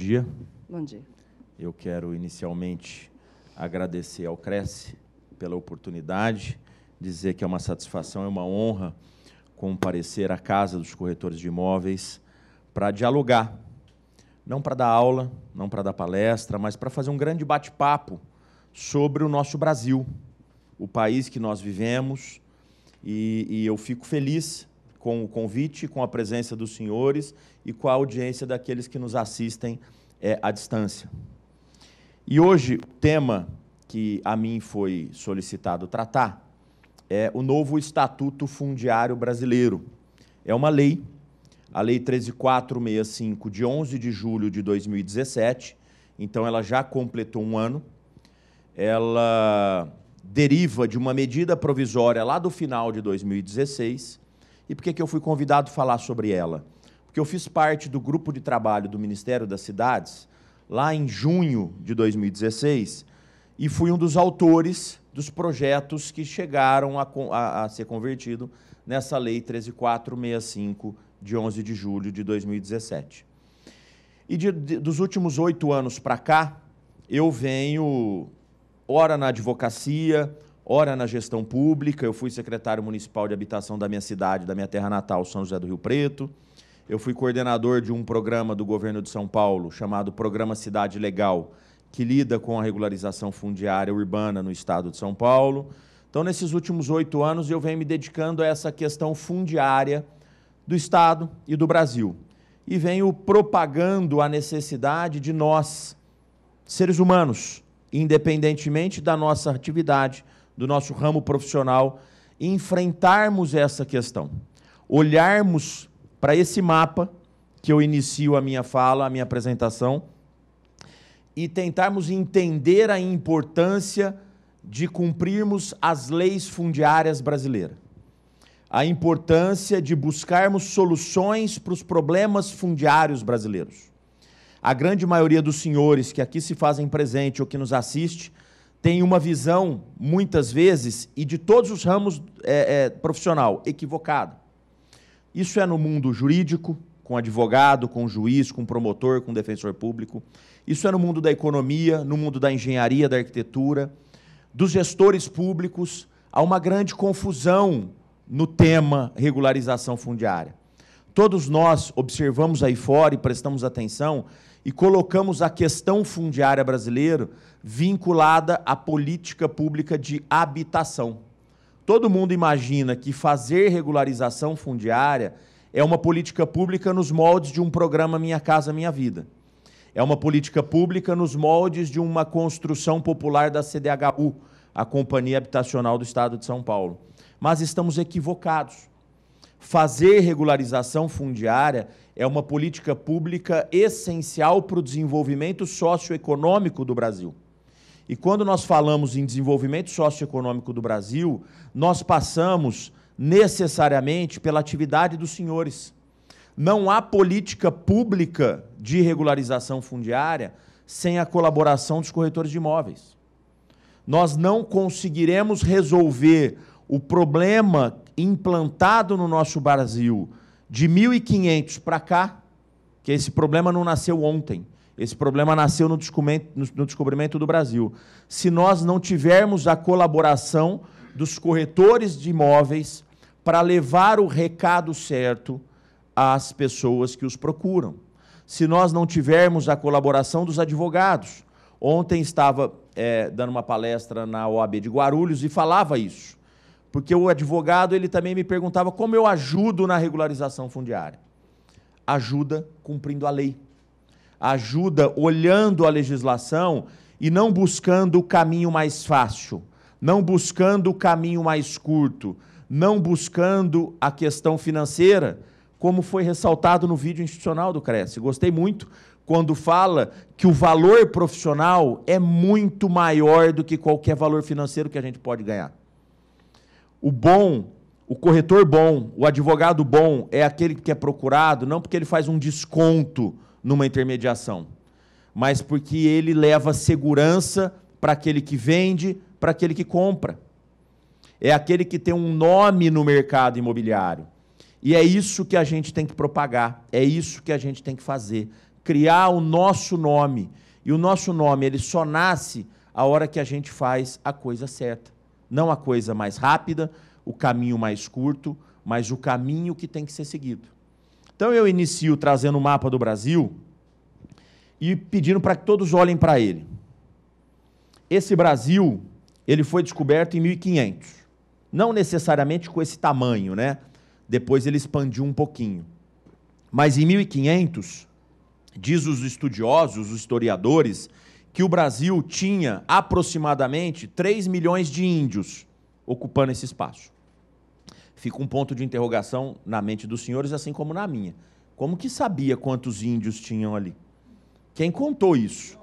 dia. Bom dia. Eu quero inicialmente agradecer ao Cresce pela oportunidade, dizer que é uma satisfação e uma honra comparecer à Casa dos Corretores de Imóveis para dialogar, não para dar aula, não para dar palestra, mas para fazer um grande bate-papo sobre o nosso Brasil, o país que nós vivemos, e eu fico feliz com o convite, com a presença dos senhores e com a audiência daqueles que nos assistem à distância. E hoje, o tema que a mim foi solicitado tratar é o novo Estatuto Fundiário Brasileiro. É uma lei, a Lei 13.465, de 11 de julho de 2017, então ela já completou um ano. Ela deriva de uma medida provisória lá do final de 2016. E por que eu fui convidado a falar sobre ela? Porque eu fiz parte do grupo de trabalho do Ministério das Cidades, lá em junho de 2016, e fui um dos autores dos projetos que chegaram a ser convertido nessa Lei 13.465, de 11 de julho de 2017. E dos últimos 8 anos para cá, eu venho, ora na advocacia, ora na gestão pública. Eu fui secretário municipal de habitação da minha cidade, da minha terra natal, São José do Rio Preto. Eu fui coordenador de um programa do governo de São Paulo, chamado Programa Cidade Legal, que lida com a regularização fundiária urbana no estado de São Paulo. Então, nesses últimos 8 anos, eu venho me dedicando a essa questão fundiária do estado e do Brasil. E venho propagando a necessidade de nós, seres humanos, independentemente da nossa atividade, do nosso ramo profissional, enfrentarmos essa questão, olharmos para esse mapa que eu inicio a minha fala, a minha apresentação, e tentarmos entender a importância de cumprirmos as leis fundiárias brasileiras, a importância de buscarmos soluções para os problemas fundiários brasileiros. A grande maioria dos senhores que aqui se fazem presente ou que nos assiste tem uma visão, muitas vezes, e de todos os ramos profissional, equivocada. Isso é no mundo jurídico, com advogado, com juiz, com promotor, com defensor público. Isso é no mundo da economia, no mundo da engenharia, da arquitetura, dos gestores públicos. Há uma grande confusão no tema regularização fundiária. Todos nós observamos aí fora e prestamos atenção e colocamos a questão fundiária brasileira vinculada à política pública de habitação. Todo mundo imagina que fazer regularização fundiária é uma política pública nos moldes de um programa Minha Casa Minha Vida. É uma política pública nos moldes de uma construção popular da CDHU, a Companhia Habitacional do Estado de São Paulo. Mas estamos equivocados. Fazer regularização fundiária é uma política pública essencial para o desenvolvimento socioeconômico do Brasil. E quando nós falamos em desenvolvimento socioeconômico do Brasil, nós passamos necessariamente pela atividade dos senhores. Não há política pública de regularização fundiária sem a colaboração dos corretores de imóveis. Nós não conseguiremos resolver o problema implantado no nosso Brasil de 1500 para cá, que esse problema não nasceu ontem, esse problema nasceu no descobrimento do Brasil. Se nós não tivermos a colaboração dos corretores de imóveis para levar o recado certo às pessoas que os procuram, se nós não tivermos a colaboração dos advogados. Ontem estava dando uma palestra na OAB de Guarulhos e falava isso, porque o advogado ele também me perguntava como eu ajudo na regularização fundiária. Ajuda cumprindo a lei. Ajuda olhando a legislação e não buscando o caminho mais fácil, não buscando o caminho mais curto, não buscando a questão financeira, como foi ressaltado no vídeo institucional do Cresce. Gostei muito quando fala que o valor profissional é muito maior do que qualquer valor financeiro que a gente pode ganhar. O bom, o corretor bom, o advogado bom é aquele que é procurado não porque ele faz um desconto numa intermediação, mas porque ele leva segurança para aquele que vende, para aquele que compra. É aquele que tem um nome no mercado imobiliário. E é isso que a gente tem que propagar, é isso que a gente tem que fazer. criar o nosso nome. E o nosso nome, ele só nasce a hora que a gente faz a coisa certa. Não a coisa mais rápida, o caminho mais curto, mas o caminho que tem que ser seguido. Então eu inicio trazendo o mapa do Brasil e pedindo para que todos olhem para ele. Esse Brasil, ele foi descoberto em 1500. Não necessariamente com esse tamanho, né? Depois ele expandiu um pouquinho. Mas em 1500, diz os estudiosos, os historiadores, que o Brasil tinha aproximadamente 3 milhões de índios ocupando esse espaço. Fica um ponto de interrogação na mente dos senhores, assim como na minha. Como que sabia quantos índios tinham ali? Quem contou isso?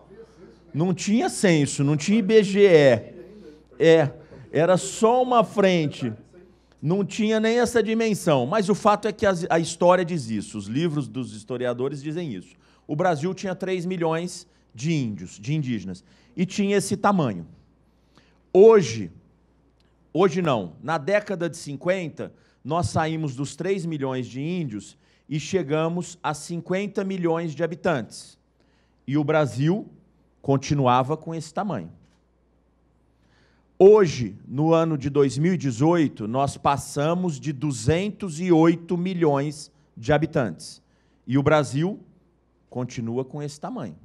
Não tinha censo, não tinha IBGE. Era só uma frente. Não tinha nem essa dimensão. Mas o fato é que a história diz isso. Os livros dos historiadores dizem isso. O Brasil tinha 3 milhões de índios, de indígenas, e tinha esse tamanho. Hoje não, na década de 50, nós saímos dos 3 milhões de índios e chegamos a 50 milhões de habitantes. E o Brasil continuava com esse tamanho. Hoje, no ano de 2018, nós passamos de 208 milhões de habitantes. E o Brasil continua com esse tamanho.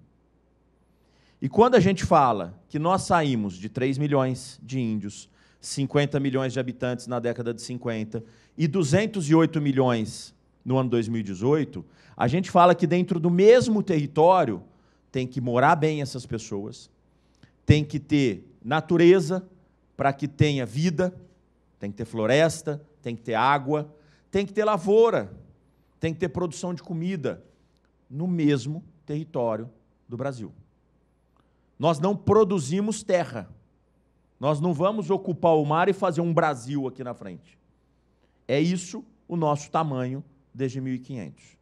E quando a gente fala que nós saímos de 3 milhões de índios, 50 milhões de habitantes na década de 50 e 208 milhões no ano 2018, a gente fala que dentro do mesmo território tem que morar bem essas pessoas, tem que ter natureza para que tenha vida, tem que ter floresta, tem que ter água, tem que ter lavoura, tem que ter produção de comida no mesmo território do Brasil. Nós não produzimos terra. Nós não vamos ocupar o mar e fazer um Brasil aqui na frente. É isso o nosso tamanho desde 1500.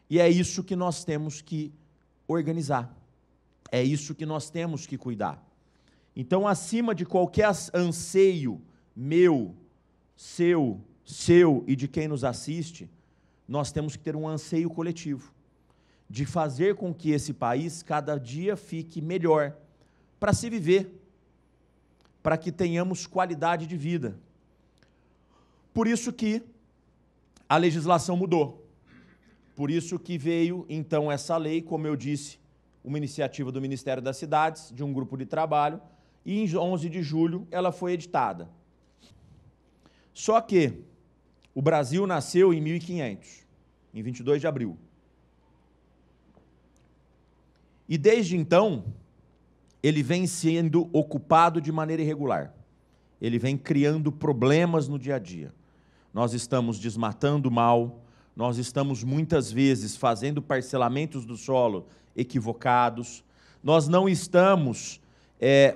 E é isso que nós temos que organizar. É isso que nós temos que cuidar. Então, acima de qualquer anseio meu, seu e de quem nos assiste, nós temos que ter um anseio coletivo de fazer com que esse país cada dia fique melhor para se viver, para que tenhamos qualidade de vida. Por isso que a legislação mudou. Por isso que veio, então, essa lei, como eu disse, uma iniciativa do Ministério das Cidades, de um grupo de trabalho, e em 11 de julho ela foi editada. Só que o Brasil nasceu em 1500, em 22 de abril. E desde então, ele vem sendo ocupado de maneira irregular. Ele vem criando problemas no dia a dia. Nós estamos desmatando mal, nós estamos muitas vezes fazendo parcelamentos do solo equivocados, nós não estamos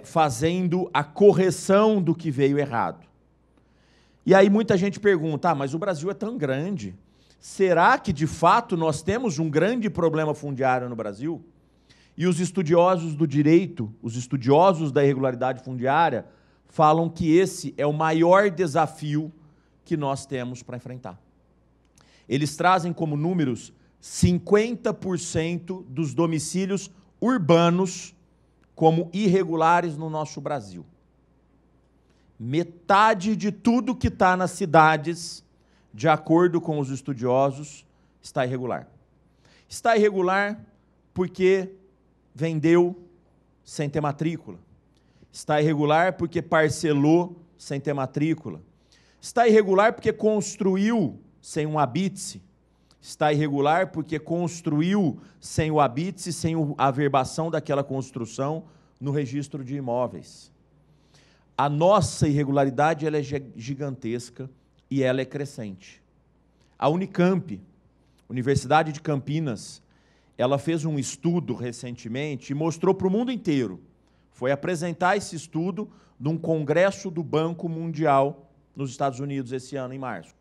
fazendo a correção do que veio errado. E aí muita gente pergunta, mas o Brasil é tão grande, será que de fato nós temos um grande problema fundiário no Brasil? E os estudiosos do direito, os estudiosos da irregularidade fundiária, falam que esse é o maior desafio que nós temos para enfrentar. Eles trazem como números 50% dos domicílios urbanos como irregulares no nosso Brasil. Metade de tudo que está nas cidades, de acordo com os estudiosos, está irregular. Está irregular porque vendeu sem ter matrícula. Está irregular porque parcelou sem ter matrícula. Está irregular porque construiu sem um habite-se. Está irregular porque construiu sem o habite-se, sem a averbação daquela construção no registro de imóveis. A nossa irregularidade ela é gigantesca e ela é crescente. A Unicamp, Universidade de Campinas, ela fez um estudo recentemente e mostrou para o mundo inteiro. Foi apresentar esse estudo num congresso do Banco Mundial nos Estados Unidos esse ano, em março.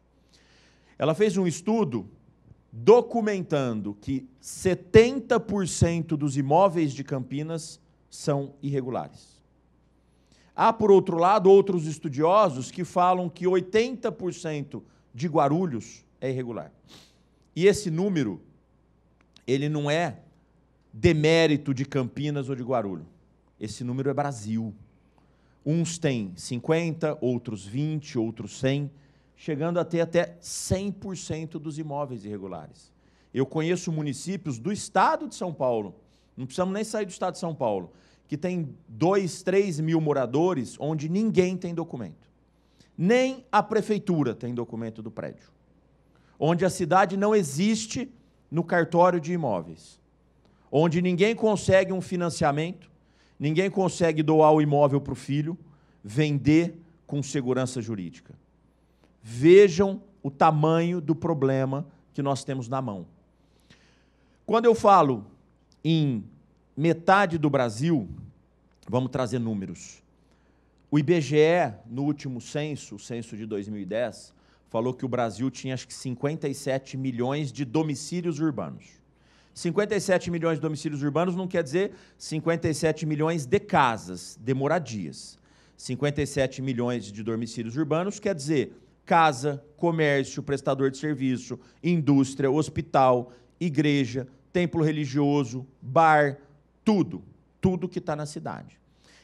Ela fez um estudo documentando que 70% dos imóveis de Campinas são irregulares. Há, por outro lado, outros estudiosos que falam que 80% de Guarulhos é irregular. E esse número, ele não é demérito de Campinas ou de Guarulhos. Esse número é Brasil. Uns têm 50, outros 20, outros 100, chegando a ter até 100% dos imóveis irregulares. Eu conheço municípios do estado de São Paulo, não precisamos nem sair do estado de São Paulo, que tem 2, 3 mil moradores, onde ninguém tem documento. Nem a prefeitura tem documento do prédio. Onde a cidade não existe no cartório de imóveis. Onde ninguém consegue um financiamento, ninguém consegue doar o imóvel para o filho, vender com segurança jurídica. Vejam o tamanho do problema que nós temos na mão. Quando eu falo em metade do Brasil, vamos trazer números. O IBGE, no último censo, o censo de 2010, falou que o Brasil tinha, acho que, 57 milhões de domicílios urbanos. 57 milhões de domicílios urbanos não quer dizer 57 milhões de casas, de moradias. 57 milhões de domicílios urbanos quer dizer casa, comércio, prestador de serviço, indústria, hospital, igreja, templo religioso, bar, tudo que está na cidade.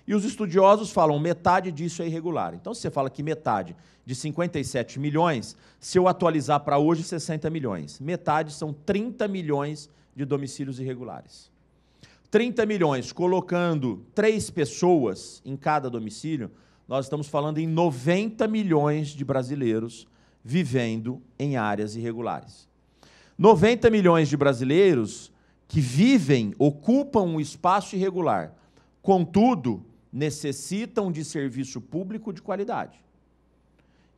E os estudiosos falam metade disso é irregular. Então, se você fala que metade de 57 milhões, se eu atualizar para hoje, 60 milhões. Metade são 30 milhões de domicílios irregulares. 30 milhões, colocando 3 pessoas em cada domicílio, nós estamos falando em 90 milhões de brasileiros vivendo em áreas irregulares. 90 milhões de brasileiros que vivem, ocupam um espaço irregular, contudo, necessitam de serviço público de qualidade,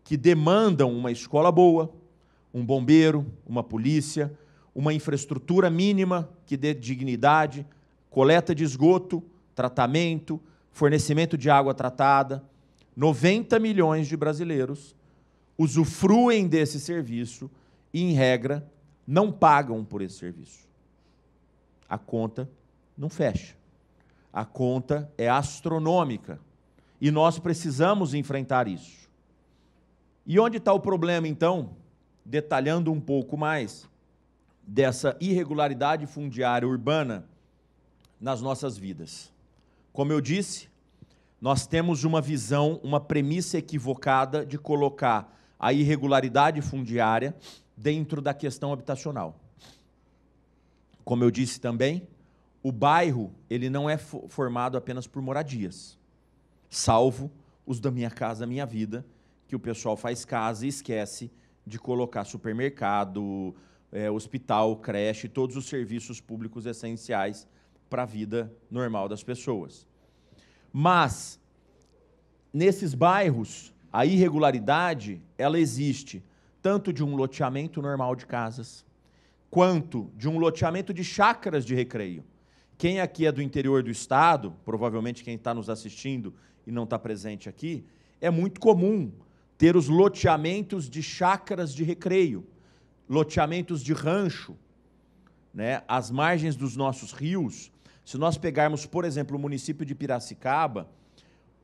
que demandam uma escola boa, um bombeiro, uma polícia, uma infraestrutura mínima que dê dignidade, coleta de esgoto, tratamento, fornecimento de água tratada. 90 milhões de brasileiros usufruem desse serviço e, em regra, não pagam por esse serviço. A conta não fecha. A conta é astronômica e nós precisamos enfrentar isso. E onde está o problema, então? Detalhando um pouco mais dessa irregularidade fundiária urbana nas nossas vidas. Como eu disse, nós temos uma visão, uma premissa equivocada de colocar a irregularidade fundiária dentro da questão habitacional. Como eu disse também, o bairro ele não é formado apenas por moradias, salvo os da Minha Casa Minha Vida, que o pessoal faz casa e esquece de colocar supermercado, hospital, creche, todos os serviços públicos essenciais para a vida normal das pessoas. Mas, nesses bairros, a irregularidade, ela existe tanto de um loteamento normal de casas, quanto de um loteamento de chácaras de recreio. Quem aqui é do interior do estado, provavelmente quem está nos assistindo e não está presente aqui, é muito comum ter os loteamentos de chácaras de recreio, loteamentos de rancho, né, às margens dos nossos rios. Se nós pegarmos, por exemplo, o município de Piracicaba,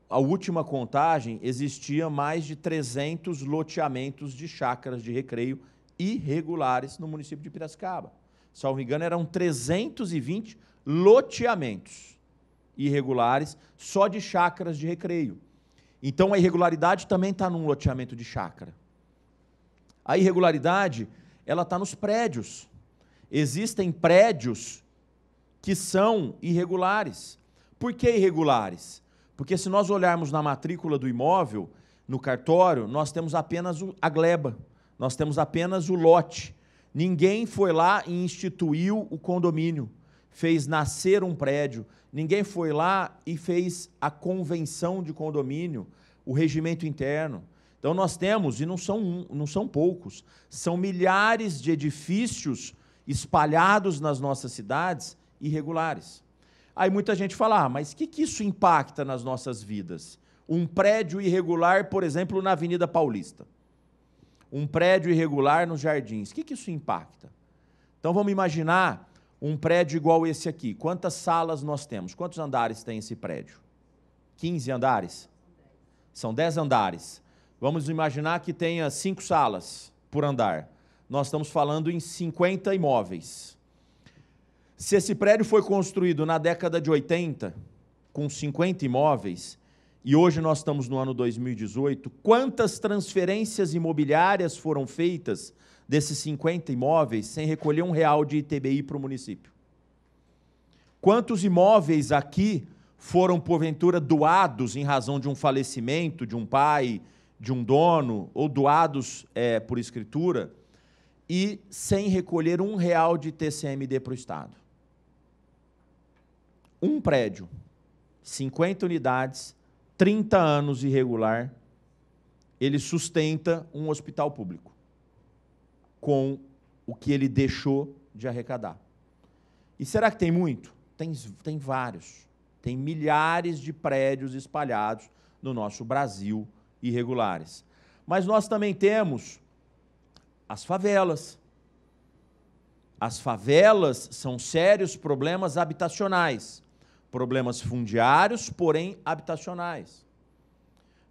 a última contagem existia mais de 300 loteamentos de chácaras de recreio irregulares no município de Piracicaba. Salvo engano, eram 320 loteamentos irregulares só de chácaras de recreio. Então, a irregularidade também está num loteamento de chácara. A irregularidade, ela está nos prédios. Existem prédios que são irregulares. Por que irregulares? Porque se nós olharmos na matrícula do imóvel, no cartório, nós temos apenas a gleba, nós temos apenas o lote. Ninguém foi lá e instituiu o condomínio, fez nascer um prédio, ninguém foi lá e fez a convenção de condomínio, o regimento interno. Então nós temos, e não são poucos, são milhares de edifícios espalhados nas nossas cidades irregulares. Aí muita gente fala, mas o que isso impacta nas nossas vidas? Um prédio irregular, por exemplo, na Avenida Paulista. Um prédio irregular nos Jardins. O que isso impacta? Então vamos imaginar um prédio igual esse aqui. Quantas salas nós temos? Quantos andares tem esse prédio? 15 andares? São 10 andares. Vamos imaginar que tenha 5 salas por andar. Nós estamos falando em 50 imóveis. Se esse prédio foi construído na década de 80, com 50 imóveis, e hoje nós estamos no ano 2018, quantas transferências imobiliárias foram feitas desses 50 imóveis sem recolher R$1 de ITBI para o município? Quantos imóveis aqui foram, porventura, doados em razão de um falecimento de um pai, de um dono, ou doados por escritura, e sem recolher R$1 de TCMD para o Estado? Um prédio, 50 unidades, 30 anos irregular, ele sustenta um hospital público, com o que ele deixou de arrecadar. E será que tem muito? Tem vários. Tem milhares de prédios espalhados no nosso Brasil irregulares. Mas nós também temos as favelas. As favelas são sérios problemas habitacionais, problemas fundiários, porém habitacionais.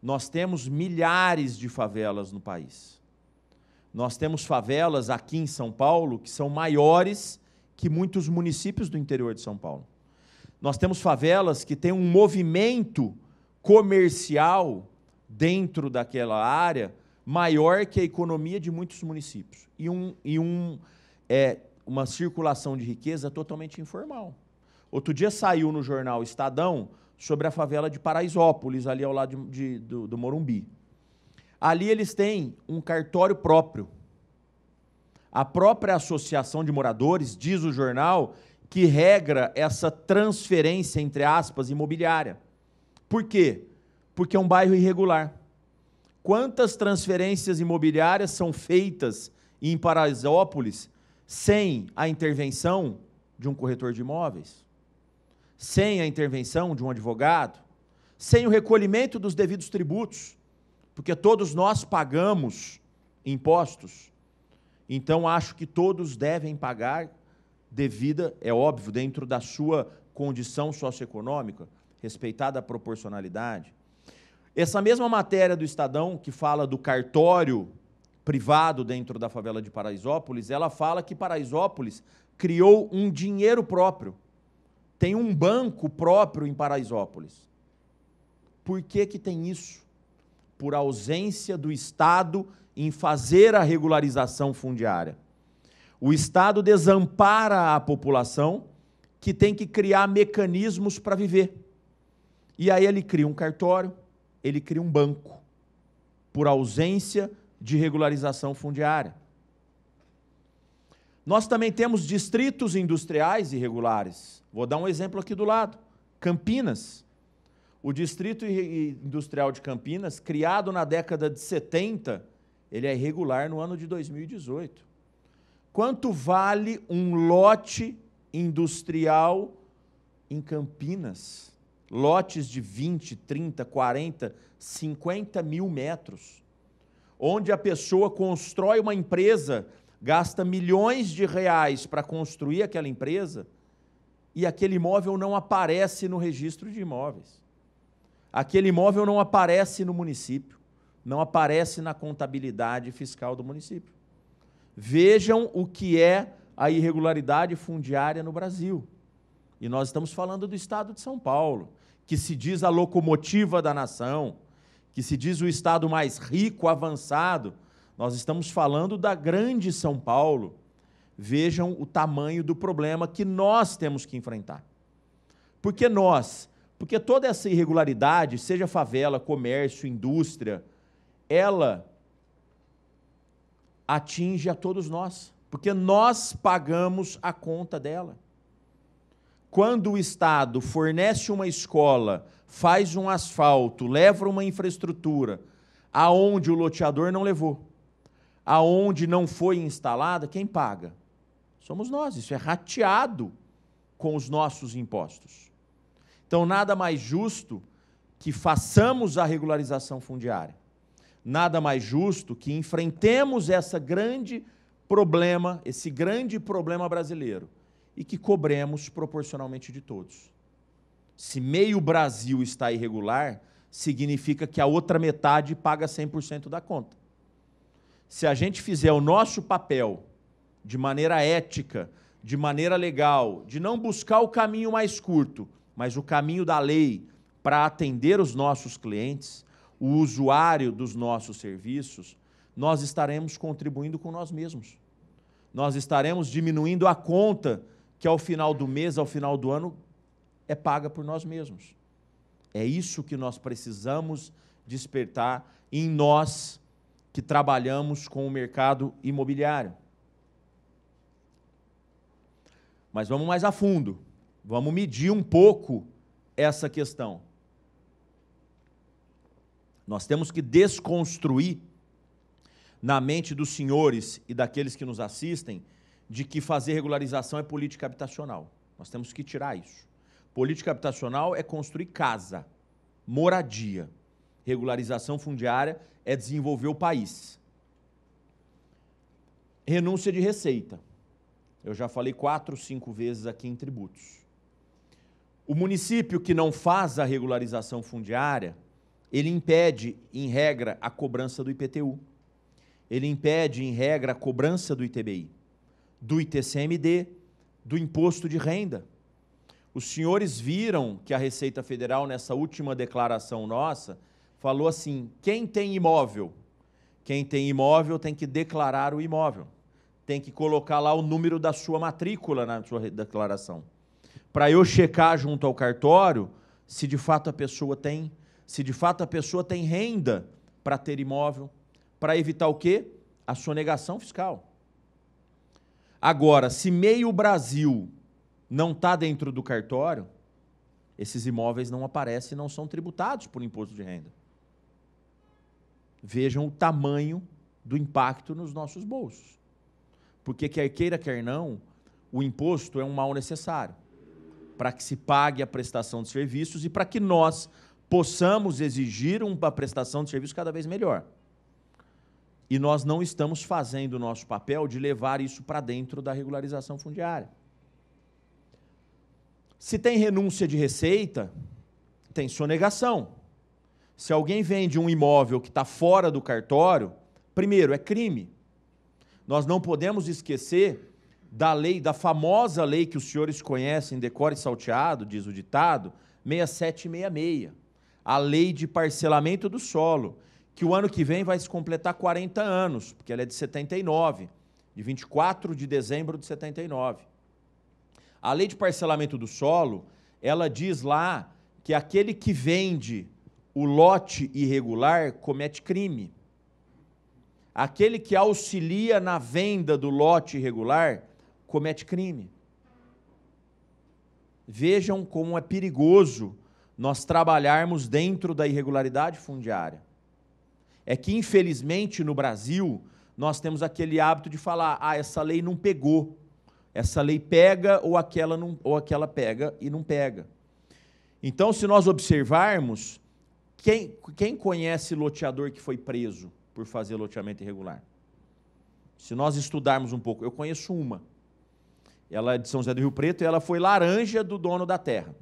Nós temos milhares de favelas no país. Nós temos favelas aqui em São Paulo que são maiores que muitos municípios do interior de São Paulo. Nós temos favelas que têm um movimento comercial dentro daquela área maior que a economia de muitos municípios. E uma circulação de riqueza totalmente informal. Outro dia saiu no jornal Estadão sobre a favela de Paraisópolis, ali ao lado do Morumbi. Ali eles têm um cartório próprio. A própria associação de moradores, diz o jornal, que regra essa transferência, entre aspas, imobiliária. Por quê? Porque é um bairro irregular. Quantas transferências imobiliárias são feitas em Paraisópolis sem a intervenção de um corretor de imóveis? Sem a intervenção de um advogado? Sem o recolhimento dos devidos tributos? Porque todos nós pagamos impostos. Então, acho que todos devem pagar devida, é óbvio, dentro da sua condição socioeconômica, respeitada a proporcionalidade. Essa mesma matéria do Estadão, que fala do cartório privado dentro da favela de Paraisópolis, ela fala que Paraisópolis criou um dinheiro próprio. Tem um banco próprio em Paraisópolis. Por que que tem isso? Por ausência do Estado em fazer a regularização fundiária. O Estado desampara a população, que tem que criar mecanismos para viver. E aí ele cria um cartório, ele cria um banco, por ausência de regularização fundiária. Nós também temos distritos industriais irregulares. Vou dar um exemplo aqui do lado. Campinas. O Distrito Industrial de Campinas, criado na década de 70, ele é irregular no ano de 2018. Quanto vale um lote industrial em Campinas? Lotes de 20, 30, 40, 50 mil metros, onde a pessoa constrói uma empresa, gasta milhões de reais para construir aquela empresa, e aquele imóvel não aparece no registro de imóveis. Aquele imóvel não aparece no município, não aparece na contabilidade fiscal do município. Vejam o que é a irregularidade fundiária no Brasil. E nós estamos falando do estado de São Paulo, que se diz a locomotiva da nação, que se diz o estado mais rico, avançado. Nós estamos falando da grande São Paulo. Vejam o tamanho do problema que nós temos que enfrentar. Por que nós? Porque toda essa irregularidade, seja favela, comércio, indústria, ela atinge a todos nós, porque nós pagamos a conta dela. Quando o Estado fornece uma escola, faz um asfalto, leva uma infraestrutura, aonde o loteador não levou, aonde não foi instalada, quem paga? Somos nós, isso é rateado com os nossos impostos. Então, nada mais justo que façamos a regularização fundiária. Nada mais justo que enfrentemos esse grande problema brasileiro e que cobremos proporcionalmente de todos. Se meio Brasil está irregular, significa que a outra metade paga 100% da conta. Se a gente fizer o nosso papel de maneira ética, de maneira legal, de não buscar o caminho mais curto, mas o caminho da lei para atender os nossos clientes, o usuário dos nossos serviços, nós estaremos contribuindo com nós mesmos. Nós estaremos diminuindo a conta que ao final do mês, ao final do ano, é paga por nós mesmos. É isso que nós precisamos despertar em nós que trabalhamos com o mercado imobiliário. Mas vamos mais a fundo, vamos medir um pouco essa questão. Nós temos que desconstruir na mente dos senhores e daqueles que nos assistem de que fazer regularização é política habitacional. Nós temos que tirar isso. Política habitacional é construir casa, moradia. Regularização fundiária é desenvolver o país. Renúncia de receita. Eu já falei 4, 5 vezes aqui em tributos. O município que não faz a regularização fundiária, ele impede, em regra, a cobrança do IPTU. Ele impede, em regra, a cobrança do ITBI, do ITCMD, do imposto de renda. Os senhores viram que a Receita Federal, nessa última declaração nossa, falou assim, quem tem imóvel tem que declarar o imóvel. Tem que colocar lá o número da sua matrícula na sua declaração. Para eu checar junto ao cartório se de fato a pessoa tem, renda para ter imóvel, para evitar o quê? A sonegação fiscal. Agora, se meio Brasil não está dentro do cartório, esses imóveis não aparecem e não são tributados por imposto de renda. Vejam o tamanho do impacto nos nossos bolsos. Porque quer queira, quer não, o imposto é um mal necessário para que se pague a prestação de serviços e para que nós possamos exigir uma prestação de serviço cada vez melhor. E nós não estamos fazendo o nosso papel de levar isso para dentro da regularização fundiária. Se tem renúncia de receita, tem sonegação. Se alguém vende um imóvel que está fora do cartório, primeiro, é crime. Nós não podemos esquecer da lei, da famosa lei que os senhores conhecem, decore salteado, diz o ditado, 6766, a lei de parcelamento do solo, que o ano que vem vai se completar 40 anos, porque ela é de 79, de 24 de dezembro de 79. A lei de parcelamento do solo, ela diz lá que aquele que vende o lote irregular comete crime. Aquele que auxilia na venda do lote irregular comete crime. Vejam como é perigoso nós trabalharmos dentro da irregularidade fundiária. É que, infelizmente, no Brasil, nós temos aquele hábito de falar, essa lei não pegou, essa lei pega ou aquela pega e não pega. Então, se nós observarmos, quem conhece loteador que foi preso por fazer loteamento irregular? Se nós estudarmos um pouco, eu conheço uma. Ela é de São José do Rio Preto e ela foi laranja do dono da terra.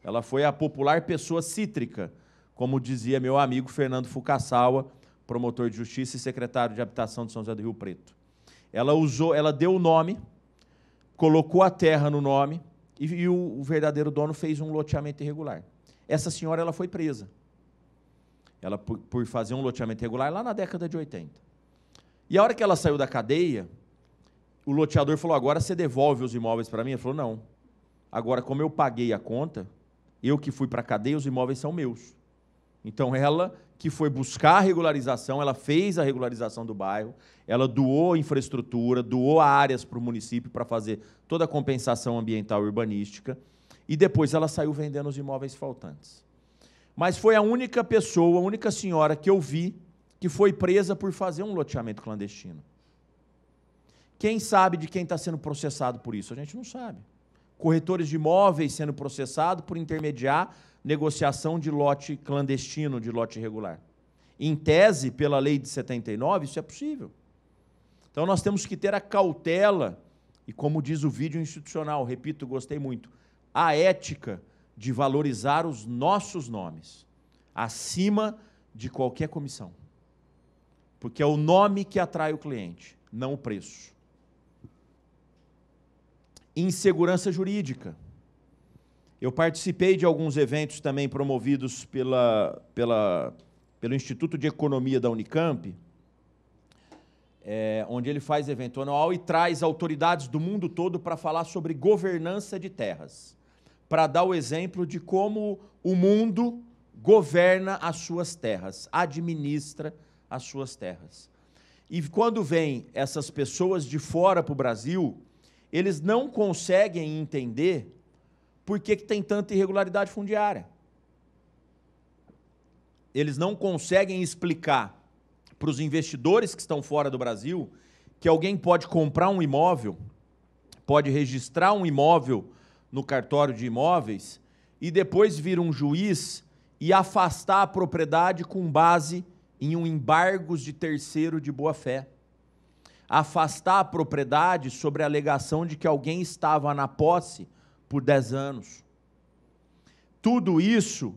Ela foi a popular pessoa cítrica, como dizia meu amigo Fernando Fucaçawa, promotor de justiça e secretário de habitação de São José do Rio Preto. Ela deu o nome, colocou a terra no nome e o verdadeiro dono fez um loteamento irregular. Essa senhora ela foi presa. Ela por fazer um loteamento irregular lá na década de 80. E a hora que ela saiu da cadeia, o loteador falou, agora você devolve os imóveis para mim? Ela falou, não. Agora, como eu paguei a conta, eu que fui para a cadeia, os imóveis são meus. Então, ela que foi buscar a regularização, ela fez a regularização do bairro, ela doou infraestrutura, doou áreas para o município para fazer toda a compensação ambiental e urbanística, e depois ela saiu vendendo os imóveis faltantes. Mas foi a única pessoa, a única senhora que eu vi que foi presa por fazer um loteamento clandestino. Quem sabe de quem está sendo processado por isso? A gente não sabe. Corretores de imóveis sendo processados por intermediar negociação de lote clandestino, de lote irregular. Em tese, pela lei de 79, isso é possível. Então, nós temos que ter a cautela, e como diz o vídeo institucional, repito, gostei muito, a ética de valorizar os nossos nomes, acima de qualquer comissão. Porque é o nome que atrai o cliente, não o preço. insegurança jurídica. Eu participei de alguns eventos também promovidos pelo Instituto de Economia da Unicamp, onde ele faz evento anual e traz autoridades do mundo todo para falar sobre governança de terras, para dar o exemplo de como o mundo governa as suas terras, administra as suas terras. E quando vêm essas pessoas de fora para o Brasil, eles não conseguem entender por que tem tanta irregularidade fundiária. Eles não conseguem explicar para os investidores que estão fora do Brasil que alguém pode comprar um imóvel, pode registrar um imóvel no cartório de imóveis e depois vir um juiz e afastar a propriedade com base em um embargos de terceiro de boa-fé. Afastar a propriedade sobre a alegação de que alguém estava na posse por 10 anos. Tudo isso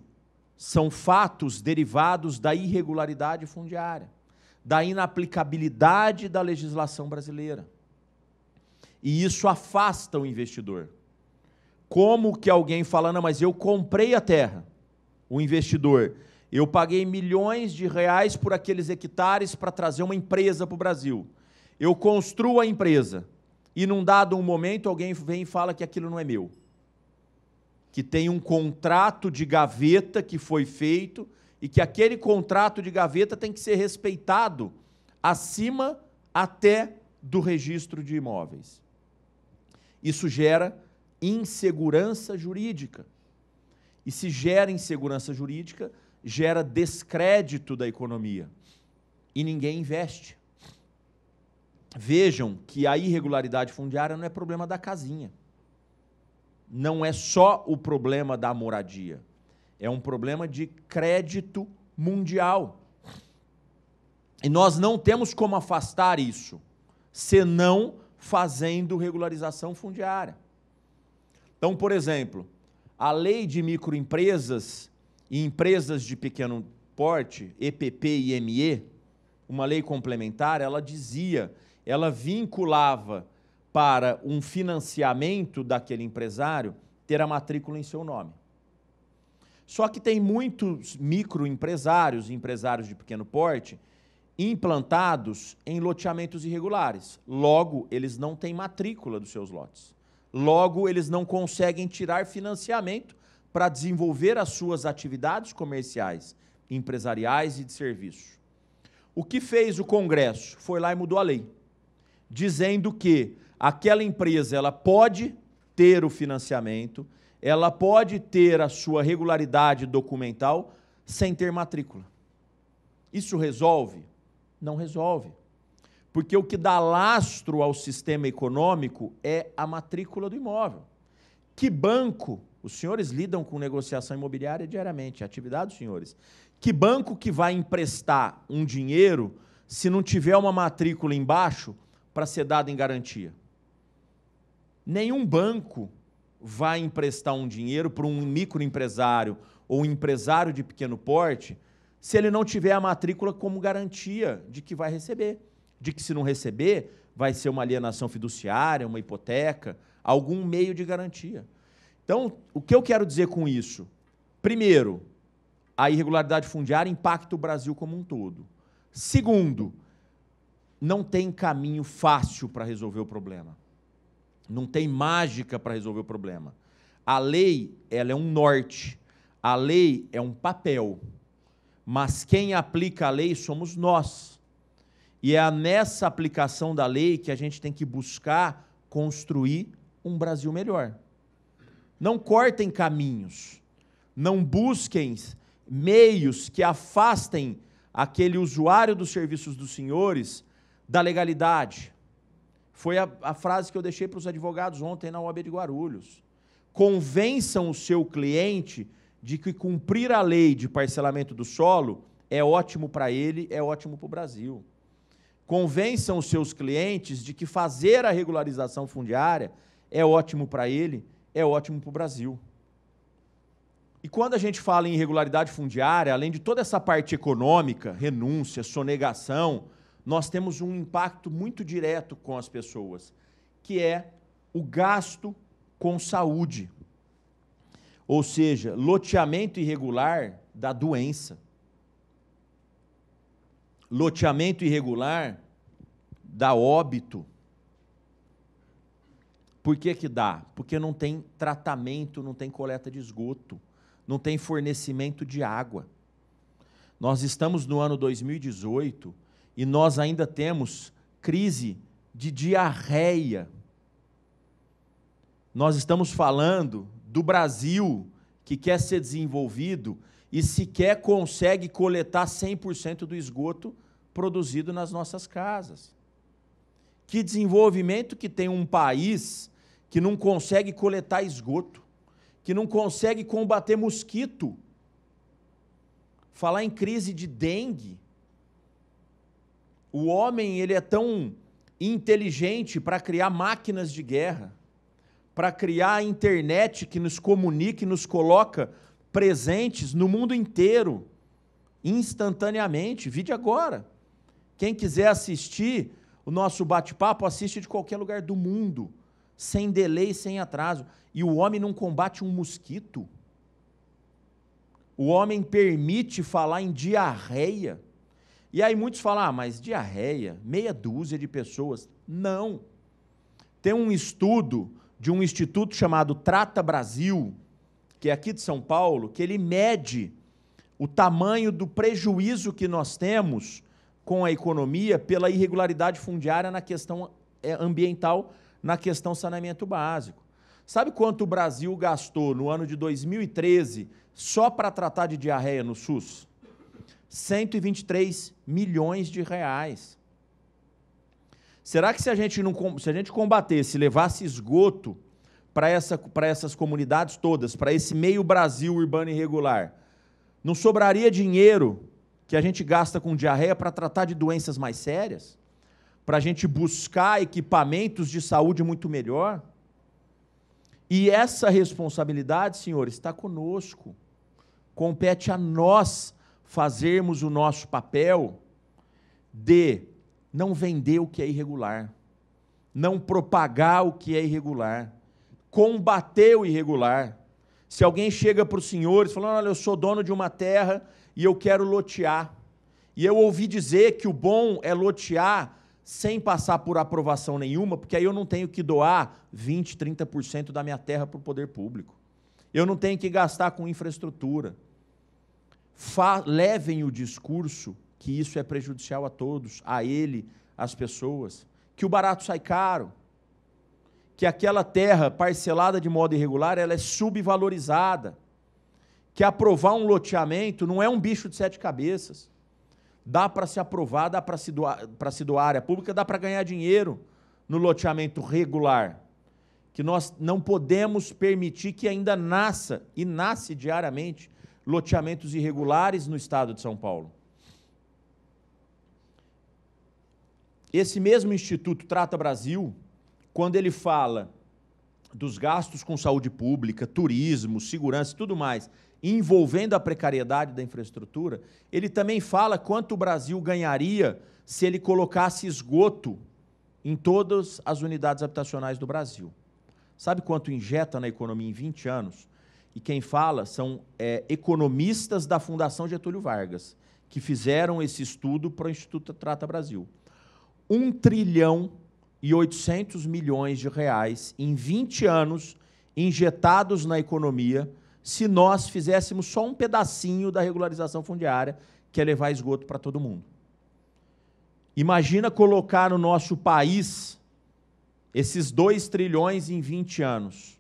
são fatos derivados da irregularidade fundiária, da inaplicabilidade da legislação brasileira. E isso afasta o investidor. Como que alguém fala, não, mas eu comprei a terra, o investidor, eu paguei milhões de reais por aqueles hectares para trazer uma empresa para o Brasil. Eu construo a empresa e, num dado momento, alguém vem e fala que aquilo não é meu. Que tem um contrato de gaveta que foi feito e que aquele contrato de gaveta tem que ser respeitado acima até do registro de imóveis. Isso gera insegurança jurídica. E se gera insegurança jurídica, gera descrédito da economia. E ninguém investe. Vejam que a irregularidade fundiária não é problema da casinha. Não é só o problema da moradia. É um problema de crédito mundial. E nós não temos como afastar isso, senão fazendo regularização fundiária. Então, por exemplo, a lei de microempresas e empresas de pequeno porte, EPP e ME, uma lei complementar, ela dizia, ela vinculava para um financiamento daquele empresário ter a matrícula em seu nome. Só que tem muitos microempresários e empresários de pequeno porte implantados em loteamentos irregulares. Logo, eles não têm matrícula dos seus lotes. Logo, eles não conseguem tirar financiamento para desenvolver as suas atividades comerciais, empresariais e de serviço. O que fez o Congresso? Foi lá e mudou a lei, dizendo que aquela empresa ela pode ter o financiamento, ela pode ter a sua regularidade documental sem ter matrícula. Isso resolve? Não resolve. Porque o que dá lastro ao sistema econômico é a matrícula do imóvel. Que banco, os senhores lidam com negociação imobiliária diariamente, a atividade dos senhores, que banco que vai emprestar um dinheiro se não tiver uma matrícula embaixo para ser dada em garantia? Nenhum banco vai emprestar um dinheiro para um microempresário ou um empresário de pequeno porte se ele não tiver a matrícula como garantia de que vai receber. De que, se não receber, vai ser uma alienação fiduciária, uma hipoteca, algum meio de garantia. Então, o que eu quero dizer com isso? Primeiro, a irregularidade fundiária impacta o Brasil como um todo. Segundo, não tem caminho fácil para resolver o problema. Não tem mágica para resolver o problema. A lei, ela é um norte. A lei é um papel. Mas quem aplica a lei somos nós. E é nessa aplicação da lei que a gente tem que buscar construir um Brasil melhor. Não cortem caminhos. Não busquem meios que afastem aquele usuário dos serviços dos senhores da legalidade. Foi a frase que eu deixei para os advogados ontem na OAB de Guarulhos. Convençam o seu cliente de que cumprir a lei de parcelamento do solo é ótimo para ele, é ótimo para o Brasil. Convençam os seus clientes de que fazer a regularização fundiária é ótimo para ele, é ótimo para o Brasil. E quando a gente fala em irregularidade fundiária, além de toda essa parte econômica, renúncia, sonegação, nós temos um impacto muito direto com as pessoas, que é o gasto com saúde. Ou seja, loteamento irregular dá doença. Loteamento irregular dá óbito. Por que que dá? Porque não tem tratamento, não tem coleta de esgoto, não tem fornecimento de água. Nós estamos no ano 2018 e nós ainda temos crise de diarreia. Nós estamos falando do Brasil, que quer ser desenvolvido e sequer consegue coletar 100% do esgoto produzido nas nossas casas. Que desenvolvimento que tem um país que não consegue coletar esgoto, que não consegue combater mosquito? Falar em crise de dengue. O homem, ele é tão inteligente para criar máquinas de guerra, para criar a internet que nos comunica e nos coloca presentes no mundo inteiro, instantaneamente. Vide agora. Quem quiser assistir o nosso bate-papo, assiste de qualquer lugar do mundo, sem delay, sem atraso. E o homem não combate um mosquito. O homem permite falar em diarreia. E aí muitos falam, ah, mas diarreia, meia dúzia de pessoas. Não. Tem um estudo de um instituto chamado Trata Brasil, que é aqui de São Paulo, que ele mede o tamanho do prejuízo que nós temos com a economia pela irregularidade fundiária na questão ambiental, na questão saneamento básico. Sabe quanto o Brasil gastou no ano de 2013 só para tratar de diarreia no SUS? 123 milhões de reais. Será que se a gente combatesse, levasse esgoto para essas comunidades todas, para esse meio Brasil urbano irregular, não sobraria dinheiro que a gente gasta com diarreia para tratar de doenças mais sérias? Para a gente buscar equipamentos de saúde muito melhor? E essa responsabilidade, senhores, está conosco. Compete a nós fazermos o nosso papel de não vender o que é irregular, não propagar o que é irregular, combater o irregular. Se alguém chega para os senhores falando, olha, eu sou dono de uma terra e eu quero lotear, e eu ouvi dizer que o bom é lotear sem passar por aprovação nenhuma, porque aí eu não tenho que doar 20%, 30% da minha terra para o poder público. Eu não tenho que gastar com infraestrutura. Levem o discurso que isso é prejudicial a todos, a ele, às pessoas, que o barato sai caro, que aquela terra parcelada de modo irregular, ela é subvalorizada, que aprovar um loteamento não é um bicho de 7 cabeças. Dá para se aprovar, dá para se doar à área pública, dá para ganhar dinheiro no loteamento regular, que nós não podemos permitir que ainda nasça, e nasce diariamente, loteamentos irregulares no estado de São Paulo. Esse mesmo Instituto Trata Brasil, quando ele fala dos gastos com saúde pública, turismo, segurança e tudo mais, envolvendo a precariedade da infraestrutura, ele também fala quanto o Brasil ganharia se ele colocasse esgoto em todas as unidades habitacionais do Brasil. Sabe quanto injeta na economia em 20 anos? E quem fala são economistas da Fundação Getúlio Vargas, que fizeram esse estudo para o Instituto Trata Brasil. 1,8 trilhões em 20 anos injetados na economia, se nós fizéssemos só um pedacinho da regularização fundiária, que é levar esgoto para todo mundo. Imagina colocar no nosso país esses 2 trilhões em 20 anos.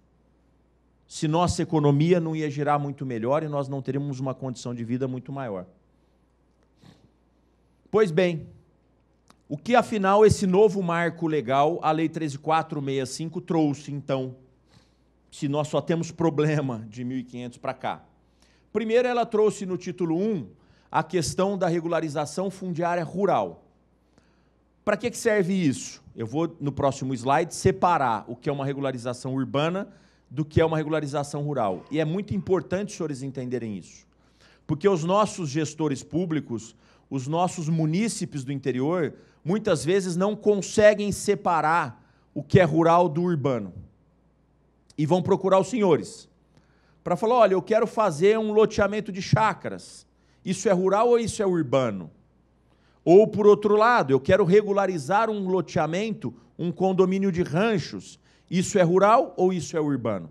Se nossa economia não ia girar muito melhor e nós não teríamos uma condição de vida muito maior. Pois bem, o que, afinal, esse novo marco legal, a Lei 13.465, trouxe, então, se nós só temos problema de 1.500 para cá? Primeiro, ela trouxe no título 1 a questão da regularização fundiária rural. Para que serve isso? Eu vou, no próximo slide, separar o que é uma regularização urbana do que é uma regularização rural. E é muito importante os senhores entenderem isso, porque os nossos gestores públicos, os nossos munícipes do interior, muitas vezes não conseguem separar o que é rural do urbano. e vão procurar os senhores para falar, olha, eu quero fazer um loteamento de chácaras. Isso é rural ou isso é urbano? Ou, por outro lado, eu quero regularizar um loteamento, um condomínio de ranchos. Isso é rural ou isso é urbano?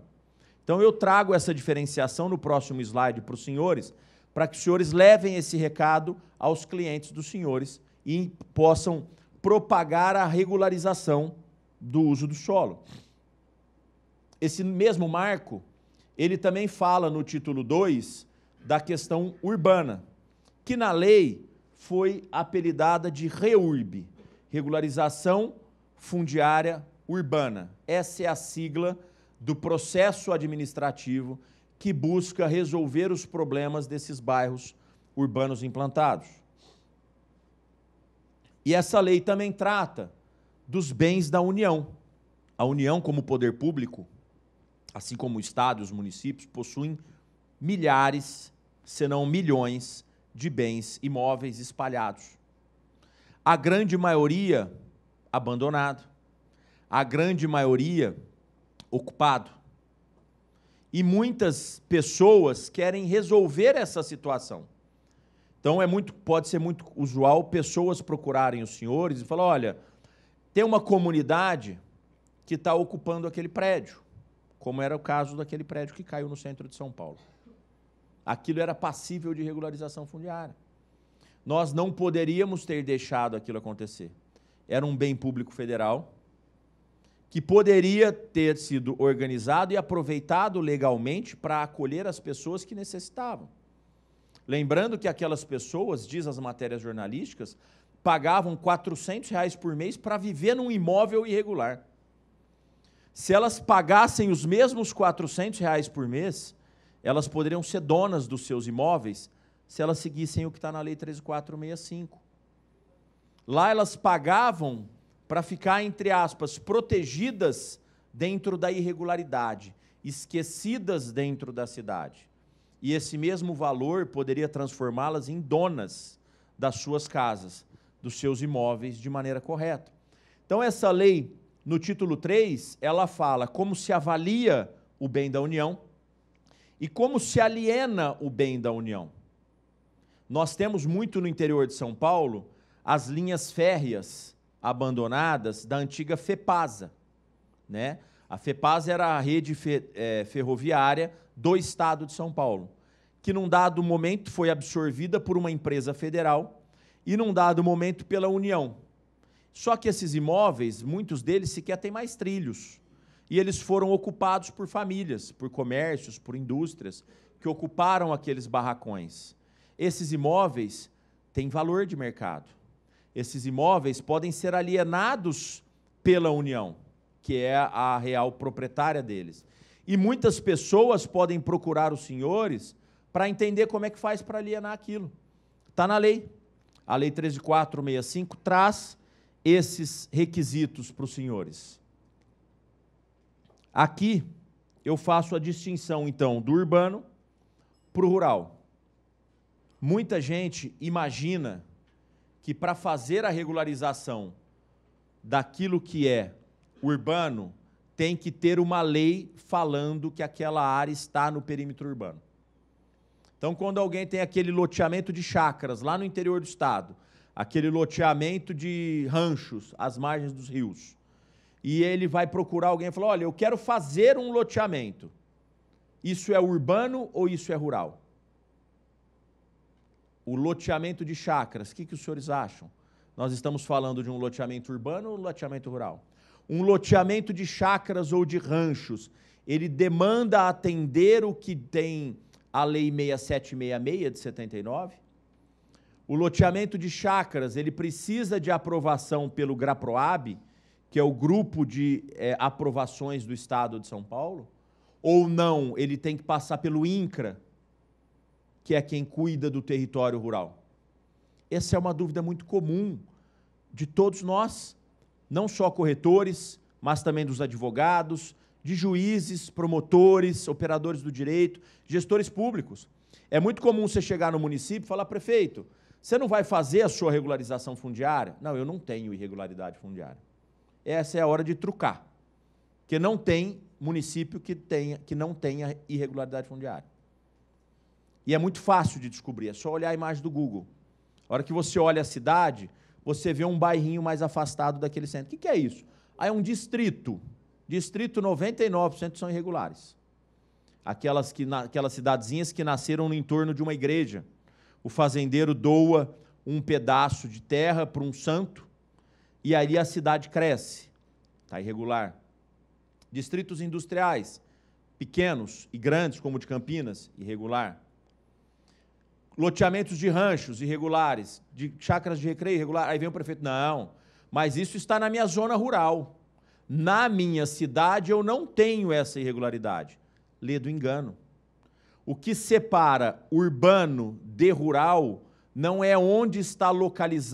Então, eu trago essa diferenciação no próximo slide para os senhores, para que os senhores levem esse recado aos clientes dos senhores e possam propagar a regularização do uso do solo. Esse mesmo marco, ele também fala no título 2 da questão urbana, que na lei foi apelidada de REURB, Regularização Fundiária Urbana. Essa é a sigla do processo administrativo que busca resolver os problemas desses bairros urbanos implantados. E essa lei também trata dos bens da União. A União, como poder público, assim como o Estado e os municípios, possuem milhares, se não milhões, de bens imóveis espalhados. A grande maioria abandonado, a grande maioria ocupado. E muitas pessoas querem resolver essa situação. Então, pode ser muito usual pessoas procurarem os senhores e falar, olha, tem uma comunidade que está ocupando aquele prédio, como era o caso daquele prédio que caiu no centro de São Paulo. Aquilo era passível de regularização fundiária. Nós não poderíamos ter deixado aquilo acontecer. Era um bem público federal que poderia ter sido organizado e aproveitado legalmente para acolher as pessoas que necessitavam. Lembrando que aquelas pessoas, diz as matérias jornalísticas, pagavam R$400 por mês para viver num imóvel irregular. Se elas pagassem os mesmos R$400 por mês, elas poderiam ser donas dos seus imóveis se elas seguissem o que está na Lei 13.465. Lá elas pagavam para ficar, entre aspas, protegidas dentro da irregularidade, esquecidas dentro da cidade. E esse mesmo valor poderia transformá-las em donas das suas casas, dos seus imóveis, de maneira correta. Então, essa lei, no título 3, ela fala como se avalia o bem da União e como se aliena o bem da União. Nós temos muito no interior de São Paulo as linhas férreas abandonadas da antiga FEPASA, né? A FEPASA era a rede ferroviária do Estado de São Paulo, que num dado momento foi absorvida por uma empresa federal e num dado momento pela União. Só que esses imóveis, muitos deles sequer têm mais trilhos, e eles foram ocupados por famílias, por comércios, por indústrias, que ocuparam aqueles barracões. Esses imóveis têm valor de mercado. Esses imóveis podem ser alienados pela União, que é a real proprietária deles. E muitas pessoas podem procurar os senhores para entender como é que faz para alienar aquilo. Está na lei. A Lei 13.465 traz esses requisitos para os senhores. Aqui eu faço a distinção, então, do urbano para o rural. Muita gente imagina que para fazer a regularização daquilo que é urbano, tem que ter uma lei falando que aquela área está no perímetro urbano. Então, quando alguém tem aquele loteamento de chácaras lá no interior do estado, aquele loteamento de ranchos às margens dos rios, e ele vai procurar alguém e falar, olha, eu quero fazer um loteamento. Isso é urbano ou isso é rural? O loteamento de chácaras, o que os senhores acham? Nós estamos falando de um loteamento urbano ou loteamento rural? Um loteamento de chácaras ou de ranchos, ele demanda atender o que tem a Lei 6766 de 79? O loteamento de chácaras, ele precisa de aprovação pelo GRAPROAB, que é o grupo de aprovações do Estado de São Paulo? Ou não, ele tem que passar pelo INCRA, que é quem cuida do território rural? Essa é uma dúvida muito comum de todos nós, não só corretores, mas também dos advogados, de juízes, promotores, operadores do direito, gestores públicos. É muito comum você chegar no município e falar, prefeito, você não vai fazer a sua regularização fundiária? Não, eu não tenho irregularidade fundiária. Essa é a hora de trucar, porque não tem município que não tenha irregularidade fundiária. E é muito fácil de descobrir, é só olhar a imagem do Google. A hora que você olha a cidade, você vê um bairrinho mais afastado daquele centro. O que é isso? Aí é um distrito. Distrito, 99% são irregulares. Aquelas cidadezinhas que nasceram no entorno de uma igreja. O fazendeiro doa um pedaço de terra para um santo e aí a cidade cresce. Está irregular. Distritos industriais, pequenos e grandes, como o de Campinas, irregular. Loteamentos de ranchos irregulares, de chácaras de recreio irregular. Aí vem o prefeito, não, mas isso está na minha zona rural. Na minha cidade eu não tenho essa irregularidade. Lê do engano. O que separa urbano de rural não é onde está localizado